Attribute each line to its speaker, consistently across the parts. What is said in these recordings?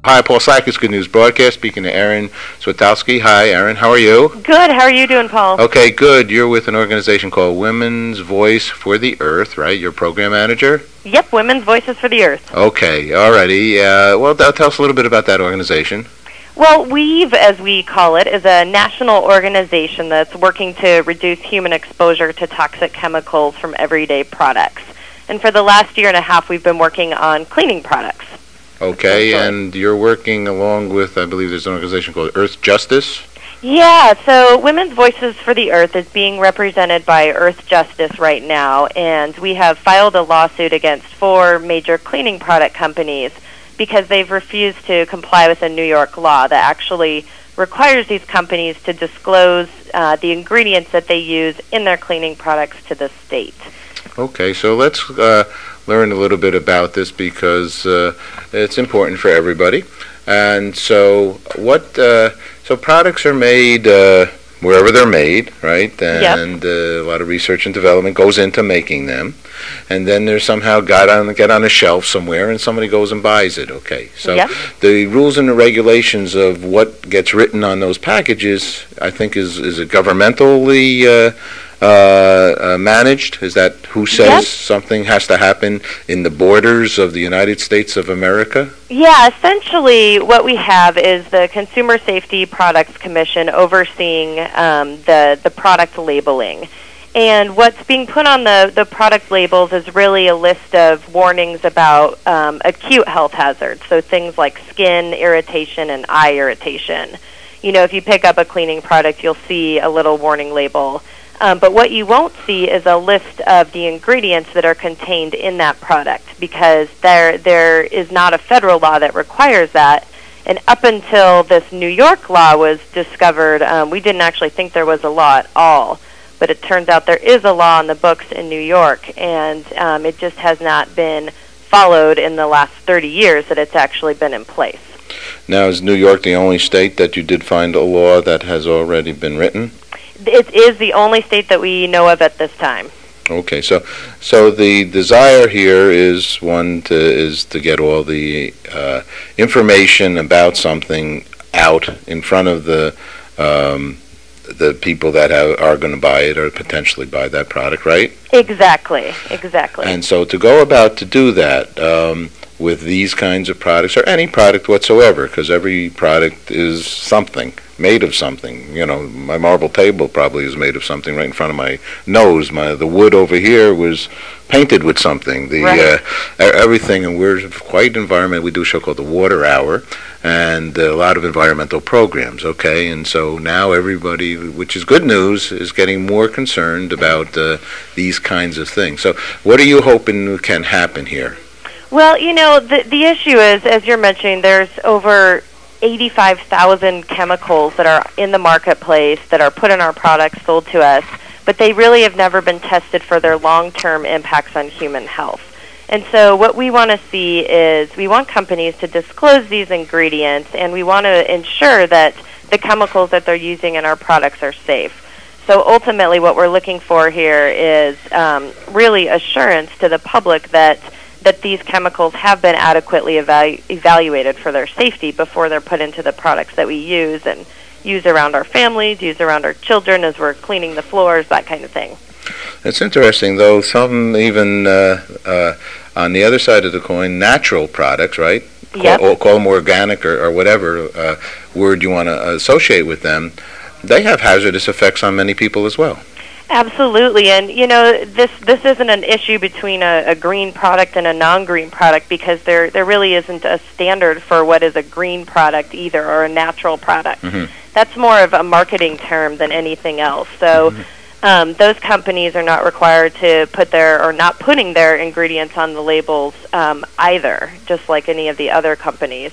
Speaker 1: Hi, Paul Sackis, Good News Broadcast, speaking to Erin Switalski. Hi, Erin, how are you?
Speaker 2: Good, how are you doing, Paul?
Speaker 1: Okay, good. You're with an organization called Women's Voice for the Earth, right? You're program manager?
Speaker 2: Yep, Women's Voices for the Earth.
Speaker 1: Okay, alrighty. Well, tell us a little bit about that organization.
Speaker 2: Well, WEAVE, as we call it, is a national organization that's working to reduce human exposure to toxic chemicals from everyday products. And for the last year and a half, we've been working on cleaning products.
Speaker 1: Okay, and you're working along with, I believe there's an organization called Earthjustice?
Speaker 2: Yeah, so Women's Voices for the Earth is being represented by Earthjustice right now, and we have filed a lawsuit against 4 major cleaning product companies because they've refused to comply with a New York law that actually requires these companies to disclose the ingredients that they use in their cleaning products to the state.
Speaker 1: Okay, so let's learn a little bit about this because it's important for everybody. And so so products are made wherever they're made, right? And a lot of research and development goes into making them. And then they're somehow get on a shelf somewhere and somebody goes and buys it, okay? So the rules and the regulations of what gets written on those packages, I think, is it governmentally managed? Is that who says something has to happen in the borders of the United States of America?
Speaker 2: Yeah, essentially what we have is the Consumer Safety Products Commission overseeing the product labeling. And what's being put on the product labels is really a list of warnings about acute health hazards, so things like skin irritation and eye irritation. You know, if you pick up a cleaning product, you'll see a little warning label. But what you won't see is a list of the ingredients that are contained in that product because there is not a federal law that requires that. And up until this New York law was discovered, we didn't actually think there was a law at all. But it turns out there is a law on the books in New York, and it just has not been followed in the last 30 years that it's actually been in place.
Speaker 1: Now, is New York the only state that you did find a law that has already been written?
Speaker 2: It is the only state that we know of at this time.
Speaker 1: Okay, so the desire here is to get all the information about something out in front of the people that are going to buy it or potentially buy that product, right?
Speaker 2: Exactly.
Speaker 1: And so to go about to do that with these kinds of products, or any product whatsoever, because every product is something, made of something. You know, my marble table probably is made of something right in front of my nose. The wood over here was painted with something. Everything, and we're quite environmental. We do a show called The Water Hour, and a lot of environmental programs, okay? And so now everybody, which is good news, is getting more concerned about these kinds of things. So what are you hoping can happen here?
Speaker 2: Well, you know, the issue is, as you're mentioning, there's over 85,000 chemicals that are in the marketplace that are put in our products, sold to us, but they really have never been tested for their long-term impacts on human health. And so what we want to see is we want companies to disclose these ingredients, and we want to ensure that the chemicals that they're using in our products are safe. So ultimately what we're looking for here is really assurance to the public that these chemicals have been adequately evaluated for their safety before they're put into the products that we use and use around our families, use around our children as we're cleaning the floors, that kind of thing.
Speaker 1: It's interesting, though, some even on the other side of the coin, natural products, right? Call them organic or whatever word you want to associate with them, they have hazardous effects on many people as well.
Speaker 2: Absolutely, and you know, this isn't an issue between a green product and a non-green product because there really isn't a standard for what is a green product either or a natural product. That's more of a marketing term than anything else. So those companies are not required to put not putting their ingredients on the labels either, just like any of the other companies,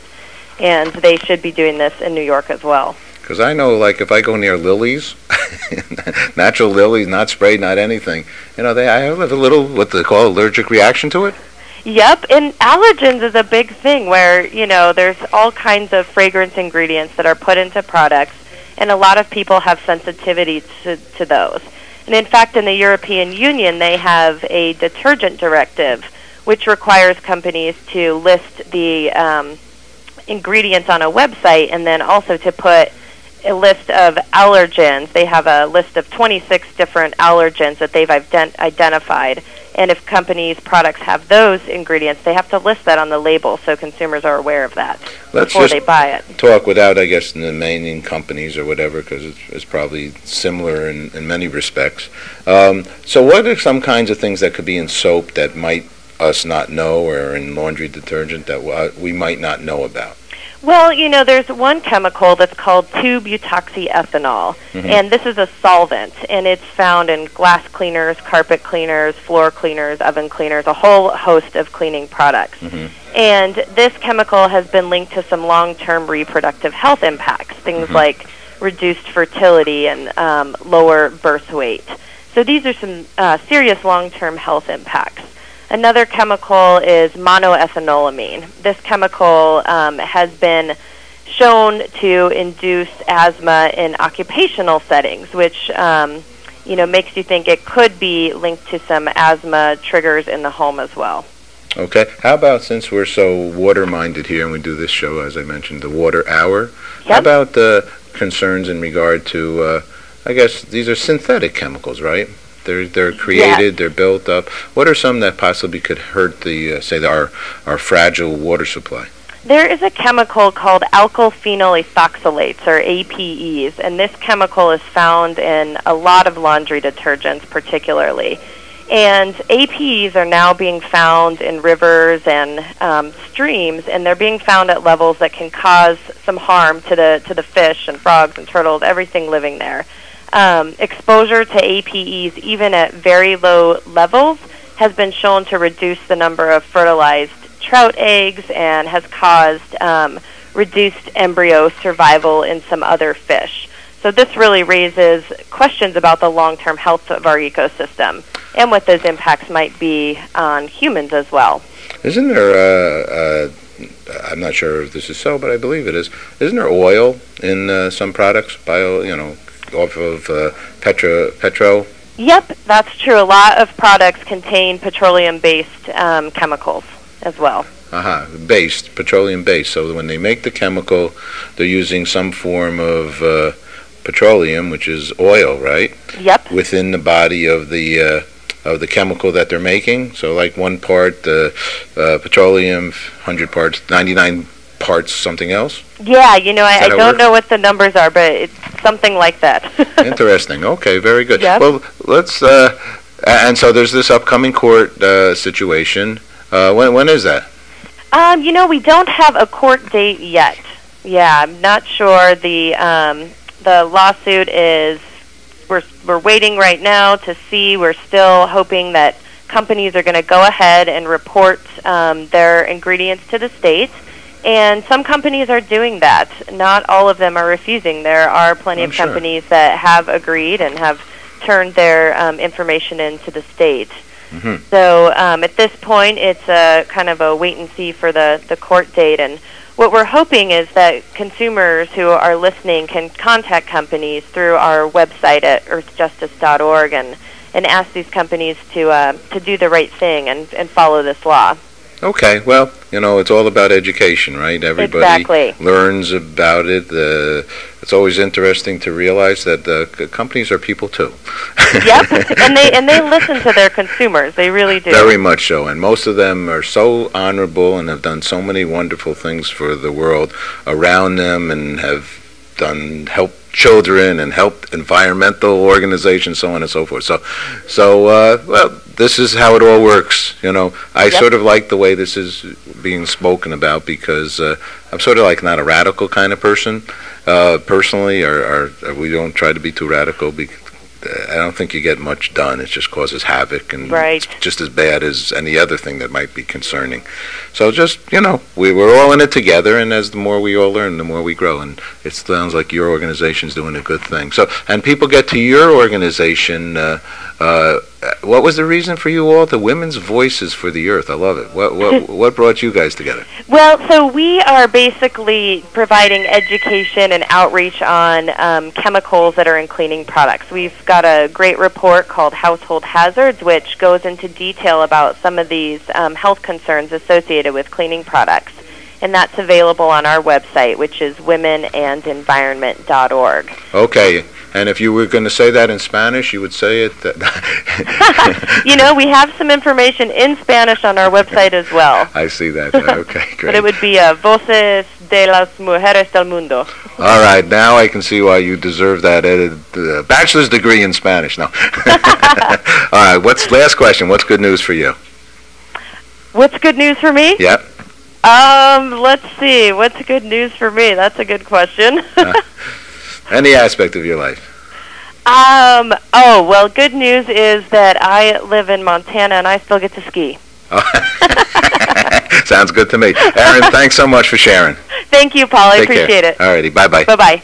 Speaker 2: and they should be doing this in New York as well.
Speaker 1: Because I know, like, if I go near lilies, natural lilies, not sprayed, not anything, you know, I have a little, what they call, allergic reaction to it.
Speaker 2: Yep, and allergens is a big thing where, you know, there's all kinds of fragrance ingredients that are put into products, and a lot of people have sensitivity to those. And in fact, in the European Union, they have a detergent directive, which requires companies to list the ingredients on a website, and then also to put a list of allergens. They have a list of 26 different allergens that they've identified. And if companies' products have those ingredients, they have to list that on the label so consumers are aware of that before they buy it.
Speaker 1: Talk without, I guess, naming companies or whatever, because it's probably similar in many respects. So what are some kinds of things that could be in soap that might us not know, or in laundry detergent that we might not know about?
Speaker 2: Well, there's one chemical that's called 2-butoxyethanol, and this is a solvent, and it's found in glass cleaners, carpet cleaners, floor cleaners, oven cleaners, a whole host of cleaning products. And this chemical has been linked to some long-term reproductive health impacts, things like reduced fertility and lower birth weight. So these are some serious long-term health impacts. Another chemical is monoethanolamine. This chemical has been shown to induce asthma in occupational settings, which makes you think it could be linked to some asthma triggers in the home as well.
Speaker 1: Okay. How about, since we're so water-minded here and we do this show, as I mentioned, the Water Hour, how about the concerns in regard to, I guess, these are synthetic chemicals, right? They're created, they're built up. What are some that possibly could hurt our fragile water supply?
Speaker 2: There is a chemical called alkyl phenol ethoxylates, or APEs, and this chemical is found in a lot of laundry detergents particularly. And APEs are now being found in rivers and streams, and they're being found at levels that can cause some harm to the fish and frogs and turtles, everything living there. Exposure to APEs, even at very low levels, has been shown to reduce the number of fertilized trout eggs and has caused reduced embryo survival in some other fish. So this really raises questions about the long-term health of our ecosystem and what those impacts might be on humans as well.
Speaker 1: Isn't there, I'm not sure if this is so, but I believe it is, isn't there oil in some products, off of petro? Yep,
Speaker 2: that's true. A lot of products contain petroleum-based chemicals as well.
Speaker 1: Petroleum-based. So when they make the chemical, they're using some form of petroleum, which is oil, right?
Speaker 2: Yep.
Speaker 1: Within the body of the chemical that they're making. So like 1 part petroleum, 100 parts, 99 parts something else?
Speaker 2: Yeah, I don't know what the numbers are, but it's something like that.
Speaker 1: Interesting. Okay, very good.
Speaker 2: Yep.
Speaker 1: Well, let's, and so there's this upcoming court situation. When is that?
Speaker 2: We don't have a court date yet. Yeah, I'm not sure. The lawsuit is, we're waiting right now to see. We're still hoping that companies are going to go ahead and report their ingredients to the state. And some companies are doing that. Not all of them are refusing. There are plenty of companies that have agreed and have turned their information into the state. So at this point, it's a kind of a wait and see for the court date. And what we're hoping is that consumers who are listening can contact companies through our website at earthjustice.org and ask these companies to do the right thing and follow this law.
Speaker 1: Okay, well, it's all about education, right? Everybody learns about it. It's always interesting to realize that companies are people too.
Speaker 2: Yep, and they listen to their consumers. They really do.
Speaker 1: Very much so, and most of them are so honorable and have done so many wonderful things for the world around them, and have helped children and helped environmental organizations, so on and so forth. So well, this is how it all works. I sort of like the way this is being spoken about, because I'm sort of like not a radical kind of person personally, or we don't try to be too radical. I don't think you get much done. It just causes havoc, and it's just as bad as any other thing that might be concerning. So just, we're all in it together, and as the more we all learn, the more we grow, and it sounds like your organization's doing a good thing. So, and people get to your organization, what was the reason for you all? The Women's Voices for the Earth. I love it. What brought you guys together?
Speaker 2: Well, so we are basically providing education and outreach on chemicals that are in cleaning products. We've got a great report called Household Hazards, which goes into detail about some of these health concerns associated with cleaning products. and that's available on our website, which is womenandenvironment.org.
Speaker 1: Okay. And if you were going to say that in Spanish, you would say it?
Speaker 2: You know, we have some information in Spanish on our website as well.
Speaker 1: I see that. Okay, great.
Speaker 2: But it would be Voces de las Mujeres del Mundo.
Speaker 1: All right, now I can see why you deserve that bachelor's degree in Spanish. No. All right, last question. What's good news for you?
Speaker 2: What's good news for me?
Speaker 1: Yep.
Speaker 2: Let's see. What's good news for me? That's a good question.
Speaker 1: Any aspect of your life.
Speaker 2: Well, good news is that I live in Montana and I still get to ski.
Speaker 1: Sounds good to me. Erin, thanks so much for sharing.
Speaker 2: Thank you, Paul. I
Speaker 1: Take
Speaker 2: appreciate
Speaker 1: care.
Speaker 2: it.
Speaker 1: All righty. Bye-bye.
Speaker 2: Bye-bye.